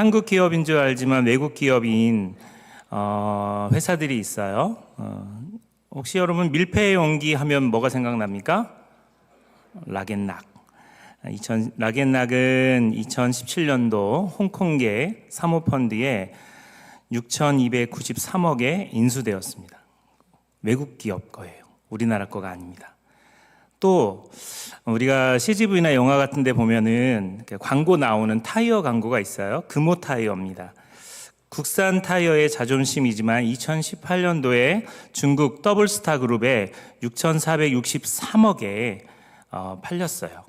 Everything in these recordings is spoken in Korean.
한국 기업인 줄 알지만 외국 기업인 회사들이 있어요. 혹시 여러분 밀폐 용기 하면 뭐가 생각납니까? 락앤락. 락앤락은 2017년도 홍콩계 사모펀드에 6,293억에 인수되었습니다. 외국 기업 거예요. 우리나라 거가 아닙니다. 또 우리가 CGV나 영화 같은 데 보면은 광고 나오는 타이어 광고가 있어요. 금호 타이어입니다. 국산 타이어의 자존심이지만 2018년도에 중국 더블스타 그룹에 6,463억에 팔렸어요.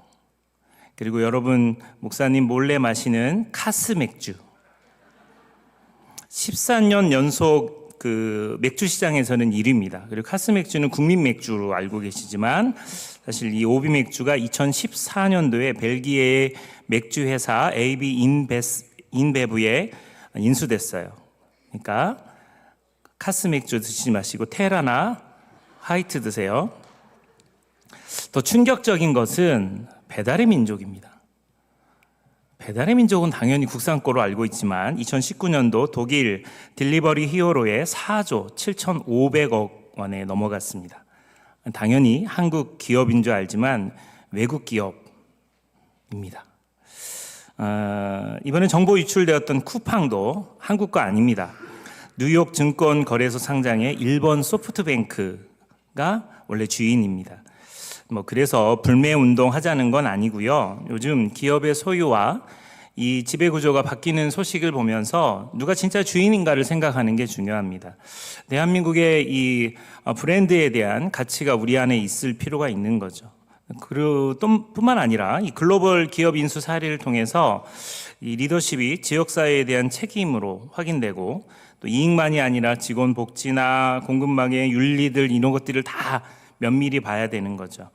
그리고 여러분 목사님 몰래 마시는 카스 맥주 14년 연속 그 맥주 시장에서는 1위입니다. 그리고 카스 맥주는 국민 맥주로 알고 계시지만 사실 이 오비 맥주가 2014년도에 벨기에의 맥주 회사 AB 인베브에 인수됐어요. 그러니까 카스 맥주 드시지 마시고 테라나 화이트 드세요. 더 충격적인 것은 배달의 민족입니다. 배달의 민족은 당연히 국산 거로 알고 있지만 2019년도 독일 딜리버리 히어로의 4조 7,500억 원에 넘어갔습니다. 당연히 한국 기업인 줄 알지만 외국 기업입니다. 이번에 정보 유출되었던 쿠팡도 한국 거 아닙니다. 뉴욕 증권거래소 상장의 일본 소프트뱅크가 원래 주인입니다. 그래서 불매 운동 하자는 건 아니고요. 요즘 기업의 소유와 이 지배 구조가 바뀌는 소식을 보면서 누가 진짜 주인인가를 생각하는 게 중요합니다. 대한민국의 이 브랜드에 대한 가치가 우리 안에 있을 필요가 있는 거죠. 그리고 또 뿐만 아니라 이 글로벌 기업 인수 사례를 통해서 이 리더십이 지역사회에 대한 책임으로 확인되고 또 이익만이 아니라 직원 복지나 공급망의 윤리들 이런 것들을 다 면밀히 봐야 되는 거죠.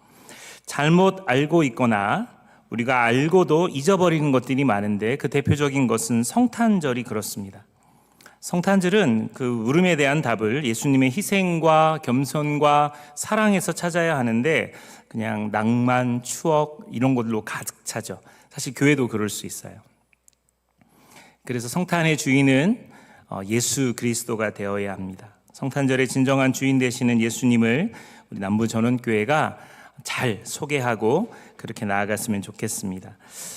잘못 알고 있거나 우리가 알고도 잊어버리는 것들이 많은데 그 대표적인 것은 성탄절이 그렇습니다. 성탄절은 그 물음에 대한 답을 예수님의 희생과 겸손과 사랑에서 찾아야 하는데 그냥 낭만, 추억 이런 것들로 가득 차죠. 사실 교회도 그럴 수 있어요. 그래서 성탄의 주인은 예수 그리스도가 되어야 합니다. 성탄절의 진정한 주인 되시는 예수님을 우리 남부전원교회가 잘 소개하고 그렇게 나아갔으면 좋겠습니다.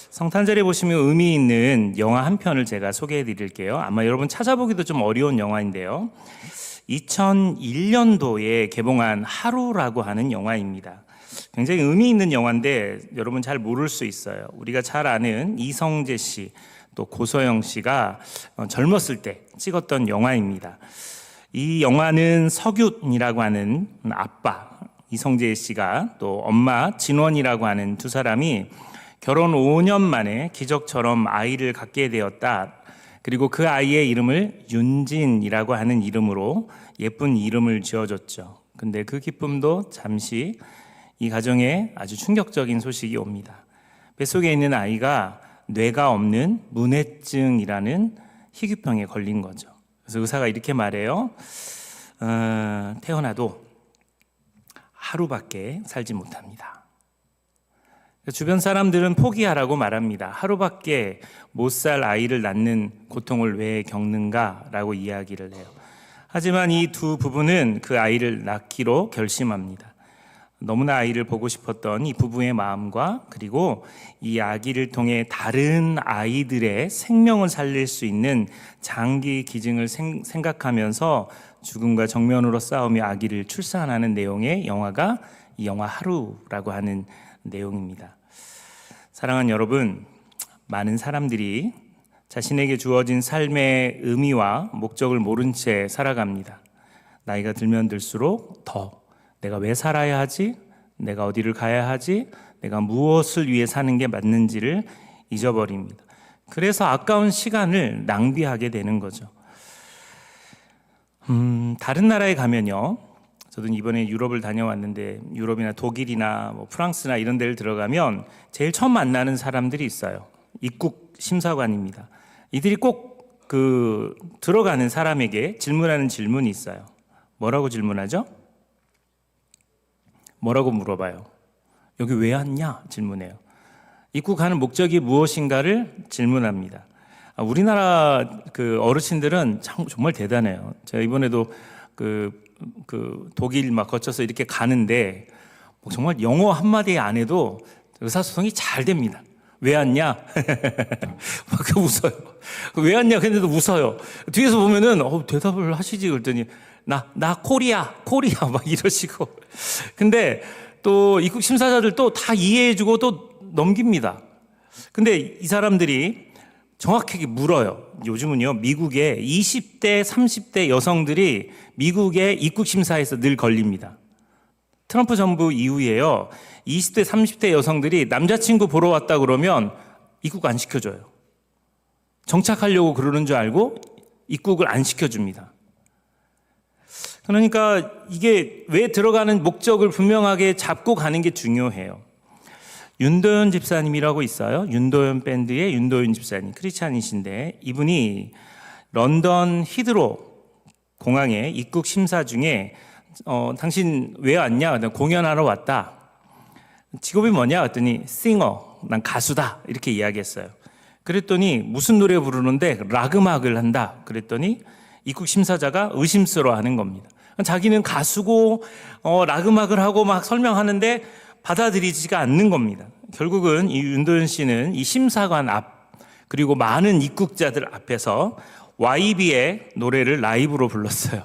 성탄절에 보시면 의미 있는 영화 한 편을 제가 소개해 드릴게요. 아마 여러분 찾아보기도 좀 어려운 영화인데요. 2001년도에 개봉한 하루라고 하는 영화입니다. 굉장히 의미 있는 영화인데 여러분 잘 모를 수 있어요. 우리가 잘 아는 이성재 씨, 또 고소영 씨가 젊었을 때 찍었던 영화입니다. 이 영화는 석윤이라고 하는 아빠, 이성재 씨가 또 엄마 진원이라고 하는 두 사람이 결혼 5년 만에 기적처럼 아이를 갖게 되었다. 그리고 그 아이의 이름을 윤진이라고 하는 이름으로 예쁜 이름을 지어줬죠. 근데 그 기쁨도 잠시 이 가정에 아주 충격적인 소식이 옵니다. 뱃속에 있는 아이가 뇌가 없는 문해증이라는 희귀병에 걸린 거죠. 그래서 의사가 이렇게 말해요. 태어나도 하루밖에 살지 못합니다. 주변 사람들은 포기하라고 말합니다. 하루밖에 못 살 아이를 낳는 고통을 왜 겪는가라고 이야기를 해요. 하지만 이 두 부부는 그 아이를 낳기로 결심합니다. 너무나 아이를 보고 싶었던 이 부부의 마음과 그리고 이 아기를 통해 다른 아이들의 생명을 살릴 수 있는 장기 기증을 생각하면서 죽음과 정면으로 싸우며 아기를 출산하는 내용의 영화가 이 영화 하루라고 하는 내용입니다. 사랑하는 여러분, 많은 사람들이 자신에게 주어진 삶의 의미와 목적을 모른 채 살아갑니다. 나이가 들면 들수록 더 내가 왜 살아야 하지? 내가 어디를 가야 하지? 내가 무엇을 위해 사는 게 맞는지를 잊어버립니다. 그래서 아까운 시간을 낭비하게 되는 거죠. 다른 나라에 가면요. 저도 이번에 유럽을 다녀왔는데 유럽이나 독일이나 프랑스나 이런 데를 들어가면 제일 처음 만나는 사람들이 있어요. 입국 심사관입니다. 이들이 꼭 들어가는 사람에게 질문하는 질문이 있어요. 뭐라고 질문하죠? 뭐라고 물어봐요? 여기 왜 왔냐? 질문해요. 입국하는 목적이 무엇인가를 질문합니다. 우리나라 그 어르신들은 정말 대단해요. 제가 이번에도 그 독일 막 거쳐서 이렇게 가는데 정말 영어 한마디 안 해도 의사소통이 잘 됩니다. 왜 왔냐? 막 웃어요. 왜 왔냐? 근데도 웃어요. 뒤에서 보면은 대답을 하시지 그랬더니 나 코리아 막 이러시고. 근데 또 입국 심사자들 또 다 이해해주고 또 넘깁니다. 근데 이 사람들이 정확하게 물어요. 요즘은요, 미국의 20대, 30대 여성들이 미국의 입국 심사에서 늘 걸립니다. 트럼프 정부 이후에요, 20대, 30대 여성들이 남자친구 보러 왔다 그러면 입국 안 시켜줘요. 정착하려고 그러는 줄 알고 입국을 안 시켜줍니다. 그러니까 이게 왜 들어가는 목적을 분명하게 잡고 가는 게 중요해요. 윤도현 집사님이라고 있어요. 윤도현 밴드의 윤도현 집사님, 크리스찬이신데 이분이 런던 히드로 공항에 입국 심사 중에 당신 왜 왔냐? 공연하러 왔다. 직업이 뭐냐? 그랬더니 싱어, 난 가수다 이렇게 이야기했어요. 그랬더니 무슨 노래 부르는데 락 음악을 한다. 그랬더니 입국 심사자가 의심스러워하는 겁니다. 자기는 가수고 락 음악을 하고 막 설명하는데 받아들이지가 않는 겁니다. 결국은 이 윤도현 씨는 이 심사관 앞 그리고 많은 입국자들 앞에서 YB의 노래를 라이브로 불렀어요.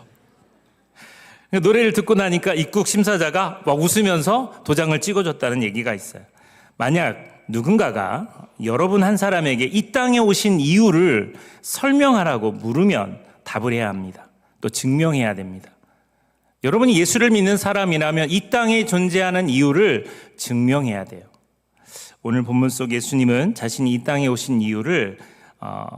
노래를 듣고 나니까 입국 심사자가 막 웃으면서 도장을 찍어줬다는 얘기가 있어요. 만약 누군가가 여러분 한 사람에게 이 땅에 오신 이유를 설명하라고 물으면 답을 해야 합니다. 또 증명해야 됩니다. 여러분이 예수를 믿는 사람이라면 이 땅에 존재하는 이유를 증명해야 돼요. 오늘 본문 속 예수님은 자신이 이 땅에 오신 이유를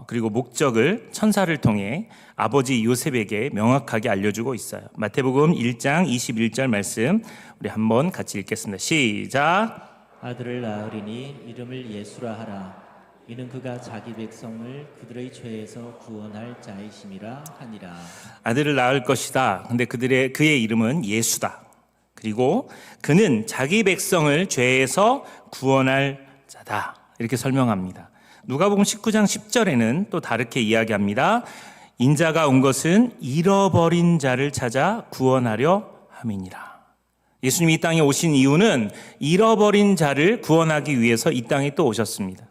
그리고 목적을 천사를 통해 아버지 요셉에게 명확하게 알려주고 있어요. 마태복음 1장 21절 말씀 우리 한번 같이 읽겠습니다. 시작. 아들을 낳으리니 이름을 예수라 하라. 이는 그가 자기 백성을 그들의 죄에서 구원할 자이심이라 하니라. 아들을 낳을 것이다. 근데 그의 이름은 예수다. 그리고 그는 자기 백성을 죄에서 구원할 자다. 이렇게 설명합니다. 누가복음 19장 10절에는 또 다르게 이야기합니다. 인자가 온 것은 잃어버린 자를 찾아 구원하려 함이니라. 예수님이 이 땅에 오신 이유는 잃어버린 자를 구원하기 위해서 이 땅에 또 오셨습니다.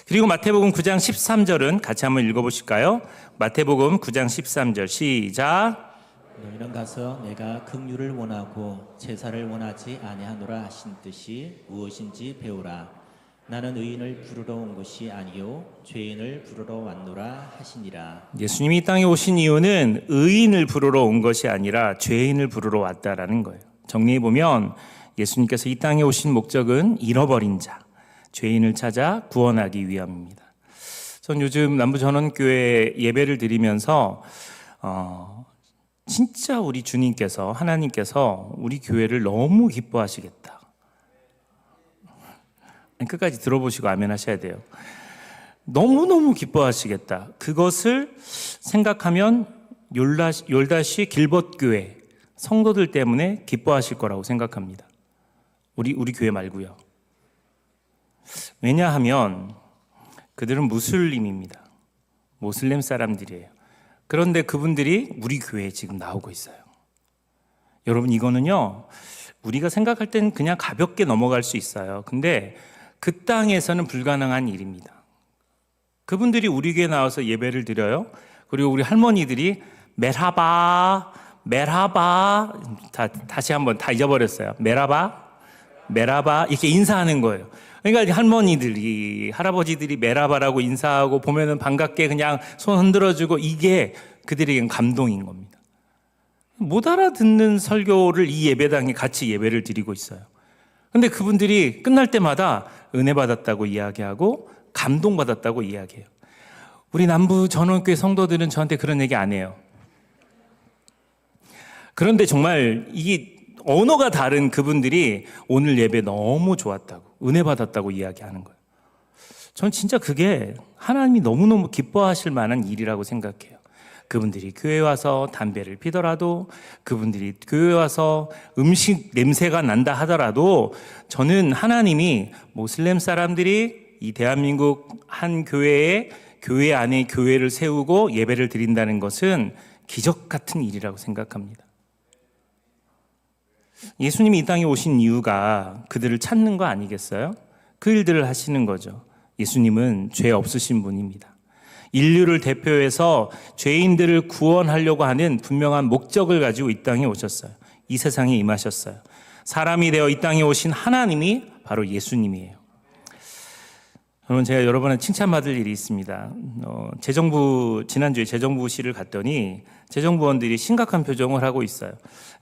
그리고 마태복음 9장 13절은 같이 한번 읽어보실까요? 마태복음 9장 13절 시작. 너희는 가서 내가 긍휼을 원하고 제사를 원하지 아니하노라 하신 뜻이 무엇인지 배우라. 나는 의인을 부르러 온 것이 아니요 죄인을 부르러 왔노라 하시니라. 예수님이 이 땅에 오신 이유는 의인을 부르러 온 것이 아니라 죄인을 부르러 왔다라는 거예요. 정리해보면 예수님께서 이 땅에 오신 목적은 잃어버린 자, 죄인을 찾아 구원하기 위함입니다. 전 요즘 남부전원교회 예배를 드리면서 진짜 우리 주님께서, 하나님께서 우리 교회를 너무 기뻐하시겠다. 끝까지 들어보시고 아멘 하셔야 돼요. 너무너무 기뻐하시겠다. 그것을 생각하면 열다시 길벗교회 성도들 때문에 기뻐하실 거라고 생각합니다. 우리 교회 말고요. 왜냐하면 그들은 무슬림입니다. 모슬렘 사람들이에요. 그런데 그분들이 우리 교회에 지금 나오고 있어요. 여러분, 이거는요, 우리가 생각할 때는 그냥 가볍게 넘어갈 수 있어요. 근데 그 땅에서는 불가능한 일입니다. 그분들이 우리 교회에 나와서 예배를 드려요. 그리고 우리 할머니들이 메라바 다시 한번 다 잊어버렸어요. 메라바 이렇게 인사하는 거예요. 그러니까 할머니들이, 할아버지들이 메라바라고 인사하고 보면은 반갑게 그냥 손 흔들어주고 이게 그들에겐 감동인 겁니다. 못 알아듣는 설교를 이 예배당에 같이 예배를 드리고 있어요. 근데 그분들이 끝날 때마다 은혜 받았다고 이야기하고 감동 받았다고 이야기해요. 우리 남부 전원교회 성도들은 저한테 그런 얘기 안 해요. 그런데 정말 이게 언어가 다른 그분들이 오늘 예배 너무 좋았다고, 은혜 받았다고 이야기하는 거예요. 전 진짜 그게 하나님이 너무너무 기뻐하실 만한 일이라고 생각해요. 그분들이 교회에 와서 담배를 피더라도, 그분들이 교회에 와서 음식 냄새가 난다 하더라도, 저는 하나님이 모슬렘 사람들이 이 대한민국 한 교회에 교회 안에 교회를 세우고 예배를 드린다는 것은 기적 같은 일이라고 생각합니다. 예수님이 이 땅에 오신 이유가 그들을 찾는 거 아니겠어요? 그 일들을 하시는 거죠. 예수님은 죄 없으신 분입니다. 인류를 대표해서 죄인들을 구원하려고 하는 분명한 목적을 가지고 이 땅에 오셨어요. 이 세상에 임하셨어요. 사람이 되어 이 땅에 오신 하나님이 바로 예수님이에요. 여러분, 제가 여러 번에 칭찬받을 일이 있습니다. 지난주에 재정부실을 갔더니 재정부원들이 심각한 표정을 하고 있어요.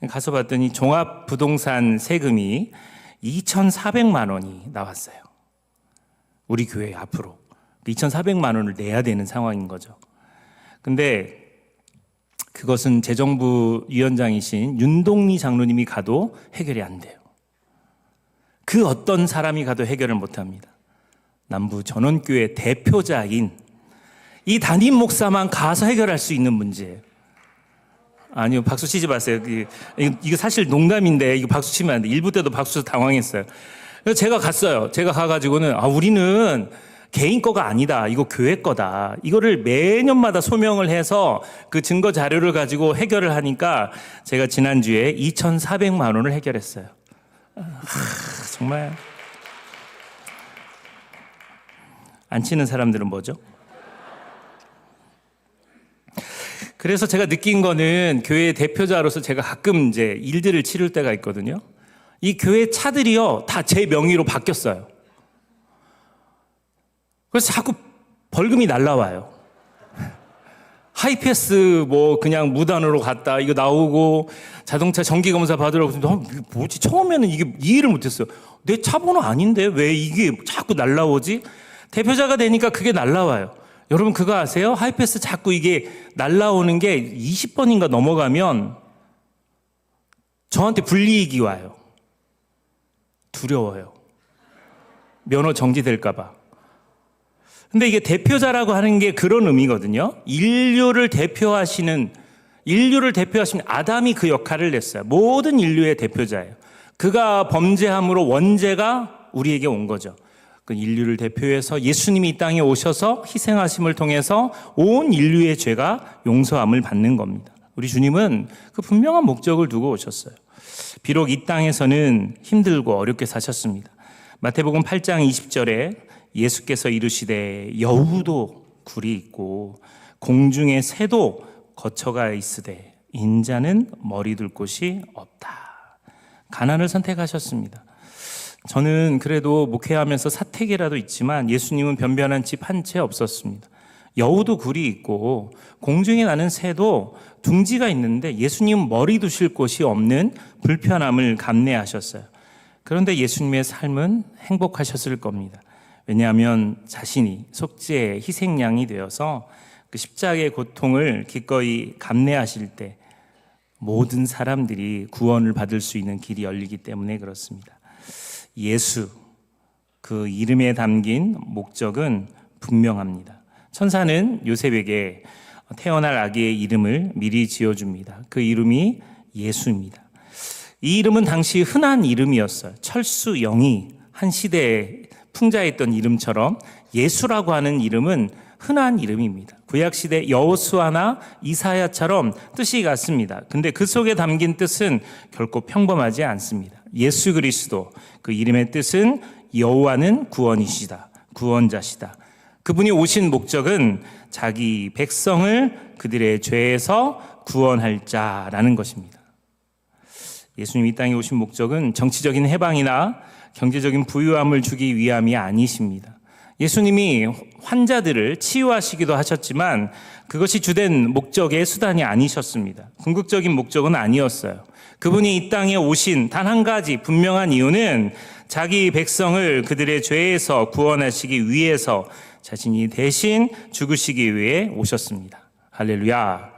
가서 봤더니 종합부동산 세금이 2,400만 원이 나왔어요. 우리 교회 앞으로 2,400만 원을 내야 되는 상황인 거죠. 근데 그것은 재정부 위원장이신 윤동리 장로님이 가도 해결이 안 돼요. 그 어떤 사람이 가도 해결을 못 합니다. 남부 전원교회 대표자인 이 담임 목사만 가서 해결할 수 있는 문제예요. 아니요, 박수 치지 마세요. 이거 사실 농담인데 이거 박수 치면 안 돼. 일부 때도 박수 쳐서 당황했어요. 그래서 제가 갔어요. 제가 가가지고는 우리는 개인 거가 아니다. 이거 교회 거다. 이거를 매년마다 소명을 해서 그 증거 자료를 가지고 해결을 하니까 제가 지난주에 2,400만 원을 해결했어요. 정말 안 치는 사람들은 뭐죠? 그래서 제가 느낀 거는 교회 대표자로서 제가 가끔 이제 일들을 치를 때가 있거든요. 이 교회 차들이요, 다 제 명의로 바뀌었어요. 그래서 자꾸 벌금이 날라와요. 하이패스 그냥 무단으로 갔다 이거 나오고 자동차 정기검사 받으라고 했는데 이게 뭐지? 처음에는 이게 이해를 못했어요. 내 차 번호 아닌데 왜 이게 자꾸 날라오지? 대표자가 되니까 그게 날라와요. 여러분 그거 아세요? 하이패스 자꾸 이게 날라오는 게 20번인가 넘어가면 저한테 불이익이 와요. 두려워요. 면허 정지될까 봐. 근데 이게 대표자라고 하는 게 그런 의미거든요. 인류를 대표하시는 아담이 그 역할을 냈어요. 모든 인류의 대표자예요. 그가 범죄함으로 원죄가 우리에게 온 거죠. 그 인류를 대표해서 예수님이 이 땅에 오셔서 희생하심을 통해서 온 인류의 죄가 용서함을 받는 겁니다. 우리 주님은 그 분명한 목적을 두고 오셨어요. 비록 이 땅에서는 힘들고 어렵게 사셨습니다. 마태복음 8장 20절에 예수께서 이르시되 여우도 굴이 있고 공중의 새도 거처가 있으되 인자는 머리 둘 곳이 없다. 가난을 선택하셨습니다. 저는 그래도 목회하면서 사택이라도 있지만 예수님은 변변한 집 한 채 없었습니다. 여우도 굴이 있고 공중에 나는 새도 둥지가 있는데 예수님은 머리 두실 곳이 없는 불편함을 감내하셨어요. 그런데 예수님의 삶은 행복하셨을 겁니다. 왜냐하면 자신이 속죄의 희생양이 되어서 그 십자가의 고통을 기꺼이 감내하실 때 모든 사람들이 구원을 받을 수 있는 길이 열리기 때문에 그렇습니다. 예수, 그 이름에 담긴 목적은 분명합니다. 천사는 요셉에게 태어날 아기의 이름을 미리 지어줍니다. 그 이름이 예수입니다. 이 이름은 당시 흔한 이름이었어요. 철수영이 한 시대에 풍자했던 이름처럼 예수라고 하는 이름은 흔한 이름입니다. 구약시대 여호수아나 이사야처럼 뜻이 같습니다. 근데 그 속에 담긴 뜻은 결코 평범하지 않습니다. 예수 그리스도, 그 이름의 뜻은 여호와는 구원이시다, 구원자시다. 그분이 오신 목적은 자기 백성을 그들의 죄에서 구원할 자라는 것입니다. 예수님이 이 땅에 오신 목적은 정치적인 해방이나 경제적인 부유함을 주기 위함이 아니십니다. 예수님이 환자들을 치유하시기도 하셨지만 그것이 주된 목적의 수단이 아니셨습니다. 궁극적인 목적은 아니었어요. 그분이 이 땅에 오신 단 한 가지 분명한 이유는 자기 백성을 그들의 죄에서 구원하시기 위해서 자신이 대신 죽으시기 위해 오셨습니다. 할렐루야.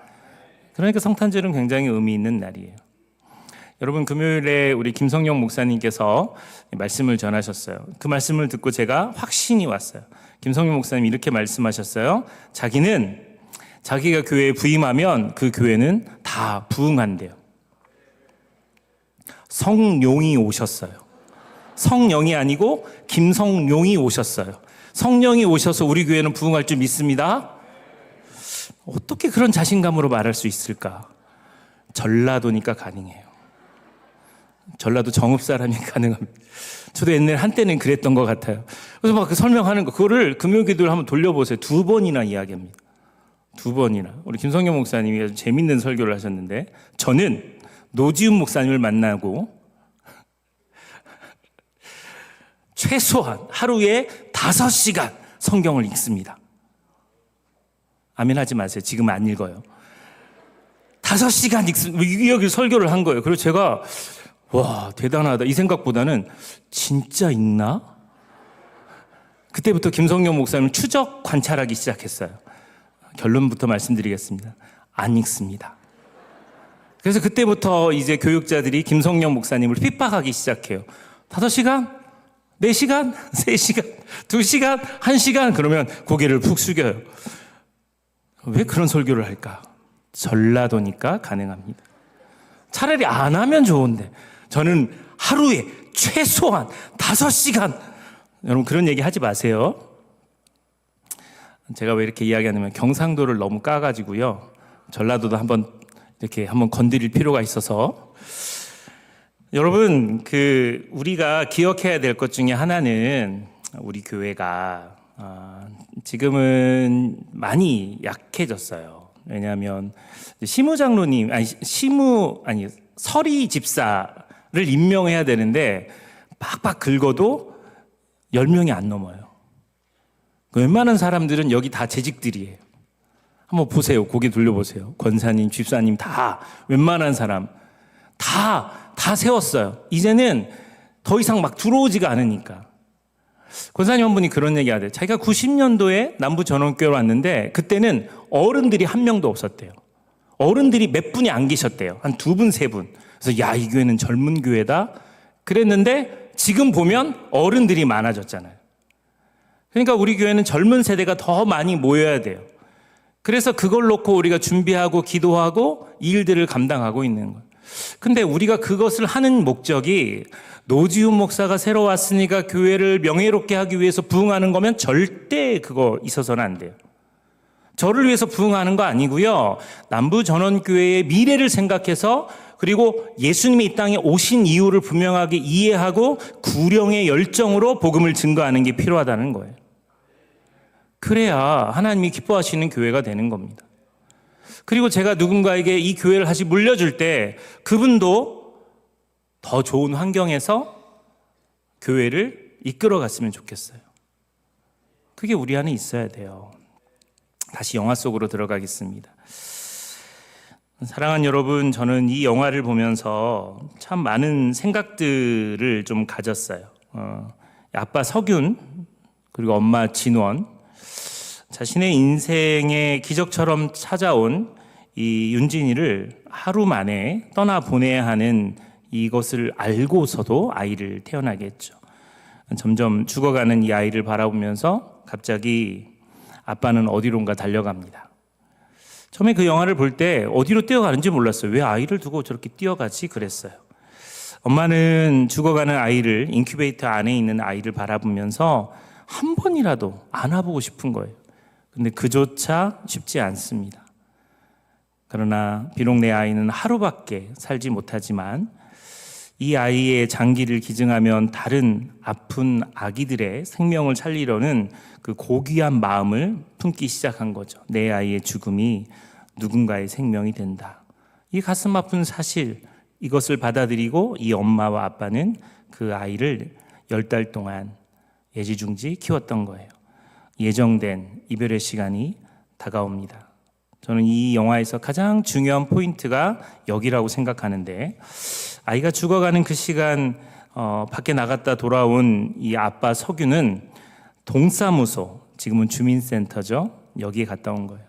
그러니까 성탄절은 굉장히 의미 있는 날이에요. 여러분, 금요일에 우리 김성영 목사님께서 말씀을 전하셨어요. 그 말씀을 듣고 제가 확신이 왔어요. 김성영 목사님이 이렇게 말씀하셨어요. 자기는 자기가 교회에 부임하면 그 교회는 다 부흥한대요. 성용이 오셨어요. 성령이 아니고 김성용이 오셨어요. 성령이 오셔서 우리 교회는 부흥할 줄 믿습니다. 어떻게 그런 자신감으로 말할 수 있을까? 전라도니까 가능해요. 전라도 정읍 사람이 가능합니다. 저도 옛날 한때는 그랬던 것 같아요. 그래서 막 그 설명하는 거, 그거를 금요기도를 한번 돌려보세요. 2번이나 이야기합니다. 2번이나. 우리 김성경 목사님이 아주 재밌는 설교를 하셨는데, 저는 노지훈 목사님을 만나고 최소한 하루에 5시간 성경을 읽습니다. 아멘 하지 마세요. 지금 안 읽어요. 5시간 읽습니다. 여기 설교를 한 거예요. 그리고 제가 와, 대단하다 이 생각보다는 진짜 읽나? 그때부터 김성경 목사님 추적 관찰하기 시작했어요. 결론부터 말씀드리겠습니다. 안 읽습니다. 그래서 그때부터 이제 교육자들이 김성령 목사님을 핍박하기 시작해요. 5시간? 4시간? 3시간? 2시간? 1시간? 그러면 고개를 푹 숙여요. 왜 그런 설교를 할까? 전라도니까 가능합니다. 차라리 안 하면 좋은데 저는 하루에 최소한 5시간, 여러분 그런 얘기 하지 마세요. 제가 왜 이렇게 이야기하냐면 경상도를 너무 까가지고요. 전라도도 한번 건드릴 필요가 있어서. 여러분, 우리가 기억해야 될 것 중에 하나는 우리 교회가 지금은 많이 약해졌어요. 왜냐하면 시무장로님, 서리 집사를 임명해야 되는데 빡빡 긁어도 10명이 안 넘어요. 웬만한 사람들은 여기 다 재직들이에요. 한번 보세요. 고개 돌려보세요. 권사님, 집사님 다 웬만한 사람 다 세웠어요. 이제는 더 이상 막 들어오지가 않으니까. 권사님 한 분이 그런 얘기 하대요. 자기가 90년도에 남부전원교회로 왔는데 그때는 어른들이 한 명도 없었대요. 어른들이 몇 분이 안 계셨대요. 한 2분, 3분. 그래서 야, 이 교회는 젊은 교회다 그랬는데 지금 보면 어른들이 많아졌잖아요. 그러니까 우리 교회는 젊은 세대가 더 많이 모여야 돼요. 그래서 그걸 놓고 우리가 준비하고 기도하고 이 일들을 감당하고 있는 거예요. 근데 우리가 그것을 하는 목적이 노지훈 목사가 새로 왔으니까 교회를 명예롭게 하기 위해서 부흥하는 거면 절대 그거 있어서는 안 돼요. 저를 위해서 부흥하는 거 아니고요. 남부전원교회의 미래를 생각해서 그리고 예수님이 이 땅에 오신 이유를 분명하게 이해하고 구령의 열정으로 복음을 증거하는 게 필요하다는 거예요. 그래야 하나님이 기뻐하시는 교회가 되는 겁니다. 그리고 제가 누군가에게 이 교회를 다시 물려줄 때 그분도 더 좋은 환경에서 교회를 이끌어 갔으면 좋겠어요. 그게 우리 안에 있어야 돼요. 다시 영화 속으로 들어가겠습니다. 사랑하는 여러분, 저는 이 영화를 보면서 참 많은 생각들을 좀 가졌어요. 아빠 석윤 그리고 엄마 진원, 자신의 인생의 기적처럼 찾아온 이 윤진이를 하루 만에 떠나보내야 하는 이것을 알고서도 아이를 태어나게 했죠. 점점 죽어가는 이 아이를 바라보면서 갑자기 아빠는 어디론가 달려갑니다. 처음에 그 영화를 볼 때 어디로 뛰어가는지 몰랐어요. 왜 아이를 두고 저렇게 뛰어가지 그랬어요. 엄마는 죽어가는 아이를, 인큐베이터 안에 있는 아이를 바라보면서 한 번이라도 안아보고 싶은 거예요. 근데 그조차 쉽지 않습니다. 그러나 비록 내 아이는 하루밖에 살지 못하지만 이 아이의 장기를 기증하면 다른 아픈 아기들의 생명을 살리려는 그 고귀한 마음을 품기 시작한 거죠. 내 아이의 죽음이 누군가의 생명이 된다. 이 가슴 아픈 사실, 이것을 받아들이고 이 엄마와 아빠는 그 아이를 10달 동안 애지중지 키웠던 거예요. 예정된 이별의 시간이 다가옵니다. 저는 이 영화에서 가장 중요한 포인트가 여기라고 생각하는데, 아이가 죽어가는 그 시간 밖에 나갔다 돌아온 이 아빠 석유는 동사무소, 지금은 주민센터죠. 여기에 갔다 온 거예요.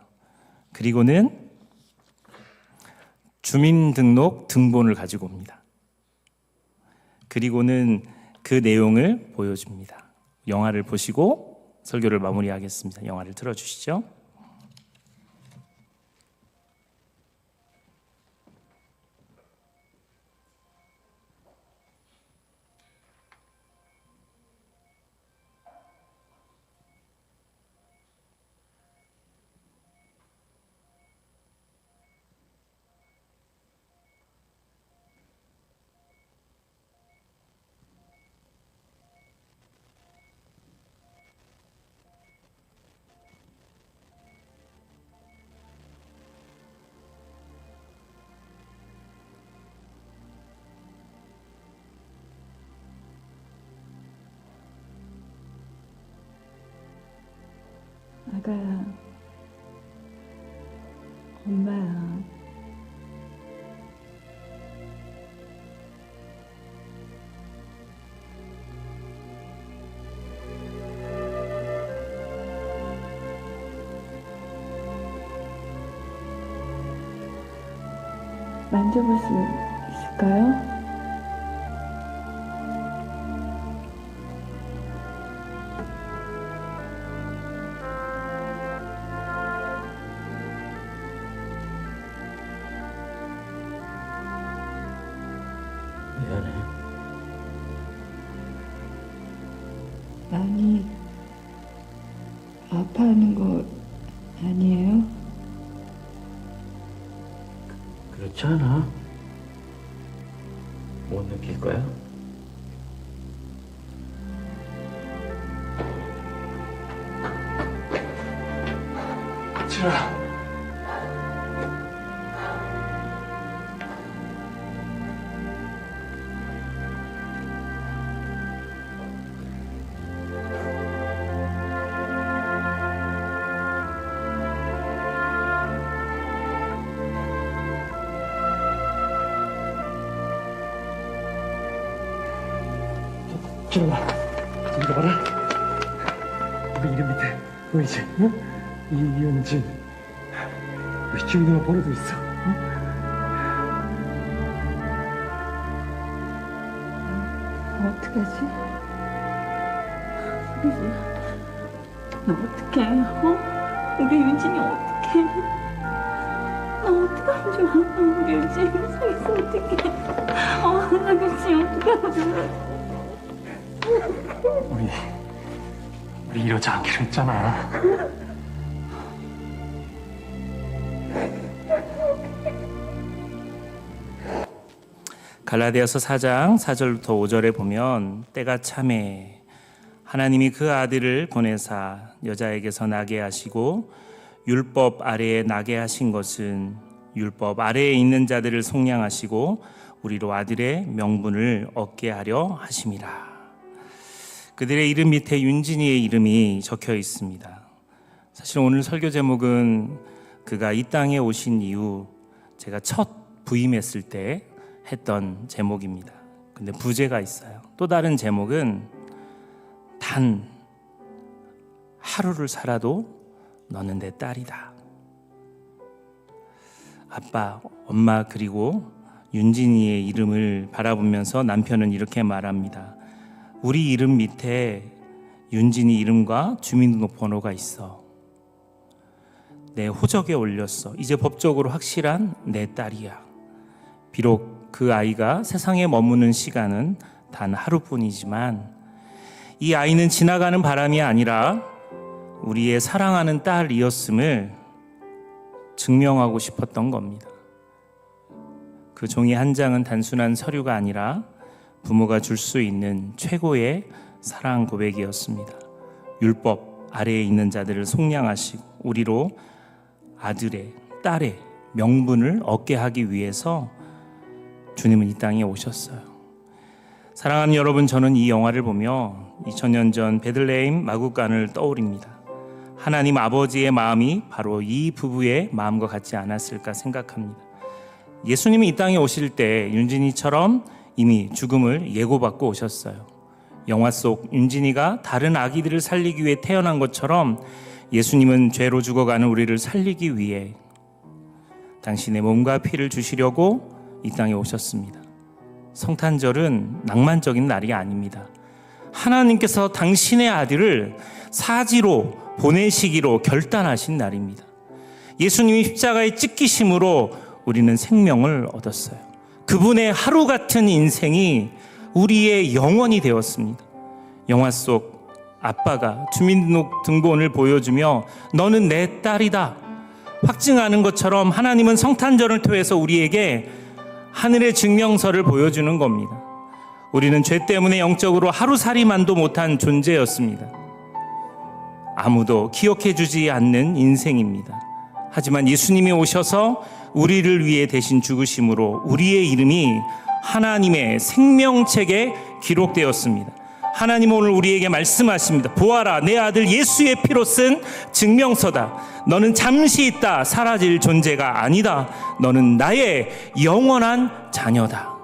그리고는 주민등록 등본을 가지고 옵니다. 그리고는 그 내용을 보여줍니다. 영화를 보시고 설교를 마무리하겠습니다. 영화를 틀어주시죠. 아가야, 엄마야. 만져볼 수 있을까요? 미안해. 많이 아파하는 거 아니에요? 그렇지 않아? 못 느낄 거야? 지라. 지라. 이거 봐라. 우리 이름 밑에 보이지? 응? 이윤진. 우리 주민이가 번호도 있어. 응? 어떡하지? 나 어떡해? 우리 윤진이 어떡해? 나 어떡하면 좋아? 우리 윤진이 속에서 어떡해? 나 윤진이 어떡하면 좋아? 우리 이러지 않기로 했잖아. 갈라디아서 4장 4절부터 5절에 보면 때가 참에 하나님이 그 아들을 보내사 여자에게서 나게 하시고 율법 아래에 나게 하신 것은 율법 아래에 있는 자들을 속량하시고 우리로 아들의 명분을 얻게 하려 하심이라. 그들의 이름 밑에 윤진이의 이름이 적혀 있습니다. 사실 오늘 설교 제목은 그가 이 땅에 오신 이후 제가 첫 부임했을 때 했던 제목입니다. 근데 부제가 있어요. 또 다른 제목은 단 하루를 살아도 너는 내 딸이다. 아빠, 엄마 그리고 윤진이의 이름을 바라보면서 남편은 이렇게 말합니다. 우리 이름 밑에 윤진이 이름과 주민등록번호가 있어. 내 호적에 올렸어. 이제 법적으로 확실한 내 딸이야. 비록 그 아이가 세상에 머무는 시간은 단 하루뿐이지만 이 아이는 지나가는 바람이 아니라 우리의 사랑하는 딸이었음을 증명하고 싶었던 겁니다. 그 종이 한 장은 단순한 서류가 아니라 부모가 줄 수 있는 최고의 사랑 고백이었습니다. 율법 아래에 있는 자들을 속량하시고 우리로 아들의, 딸의 명분을 얻게 하기 위해서 주님은 이 땅에 오셨어요. 사랑하는 여러분, 저는 이 영화를 보며 2000년 전 베들레헴 마구간을 떠올립니다. 하나님 아버지의 마음이 바로 이 부부의 마음과 같지 않았을까 생각합니다. 예수님이 이 땅에 오실 때 윤진이처럼 이미 죽음을 예고받고 오셨어요. 영화 속 윤진이가 다른 아기들을 살리기 위해 태어난 것처럼 예수님은 죄로 죽어가는 우리를 살리기 위해 당신의 몸과 피를 주시려고 이 땅에 오셨습니다. 성탄절은 낭만적인 날이 아닙니다. 하나님께서 당신의 아들을 사지로 보내시기로 결단하신 날입니다. 예수님이 십자가에 찢기심으로 우리는 생명을 얻었어요. 그분의 하루 같은 인생이 우리의 영원이 되었습니다. 영화 속 아빠가 주민등록번호를 보여주며 너는 내 딸이다 확증하는 것처럼 하나님은 성탄절을 통해서 우리에게 하늘의 증명서를 보여주는 겁니다. 우리는 죄 때문에 영적으로 하루살이만도 못한 존재였습니다. 아무도 기억해주지 않는 인생입니다. 하지만 예수님이 오셔서 우리를 위해 대신 죽으심으로 우리의 이름이 하나님의 생명책에 기록되었습니다. 하나님은 오늘 우리에게 말씀하십니다. 보아라, 내 아들 예수의 피로 쓴 증명서다. 너는 잠시 있다 사라질 존재가 아니다. 너는 나의 영원한 자녀다.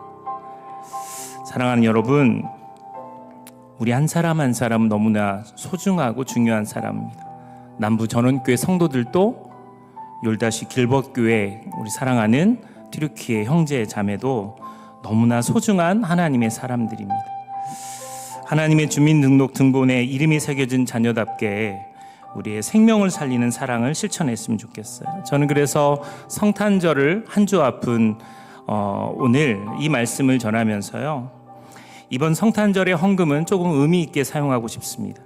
사랑하는 여러분, 우리 한 사람 한 사람 너무나 소중하고 중요한 사람입니다. 남부 전원교회 성도들도, 욜다시 길벗교회 우리 사랑하는 튀르키예 형제 자매도 너무나 소중한 하나님의 사람들입니다. 하나님의 주민등록 등본에 이름이 새겨진 자녀답게 우리의 생명을 살리는 사랑을 실천했으면 좋겠어요. 저는 그래서 성탄절을 한 주 앞은 오늘 이 말씀을 전하면서요, 이번 성탄절의 헌금은 조금 의미 있게 사용하고 싶습니다.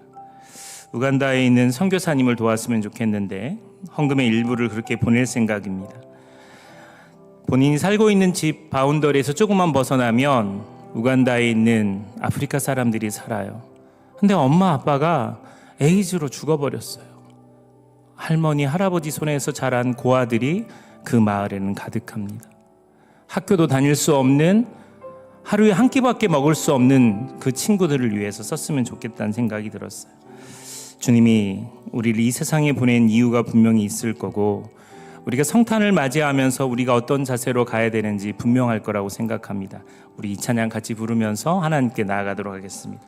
우간다에 있는 선교사님을 도왔으면 좋겠는데 헌금의 일부를 그렇게 보낼 생각입니다. 본인이 살고 있는 집 바운더리에서 조금만 벗어나면 우간다에 있는 아프리카 사람들이 살아요. 근데 엄마 아빠가 에이즈로 죽어버렸어요. 할머니 할아버지 손에서 자란 고아들이 그 마을에는 가득합니다. 학교도 다닐 수 없는, 하루에 한 끼밖에 먹을 수 없는 그 친구들을 위해서 썼으면 좋겠다는 생각이 들었어요. 주님이 우리를 이 세상에 보낸 이유가 분명히 있을 거고, 우리가 성탄을 맞이하면서 우리가 어떤 자세로 가야 되는지 분명할 거라고 생각합니다. 우리 이 찬양 같이 부르면서 하나님께 나아가도록 하겠습니다.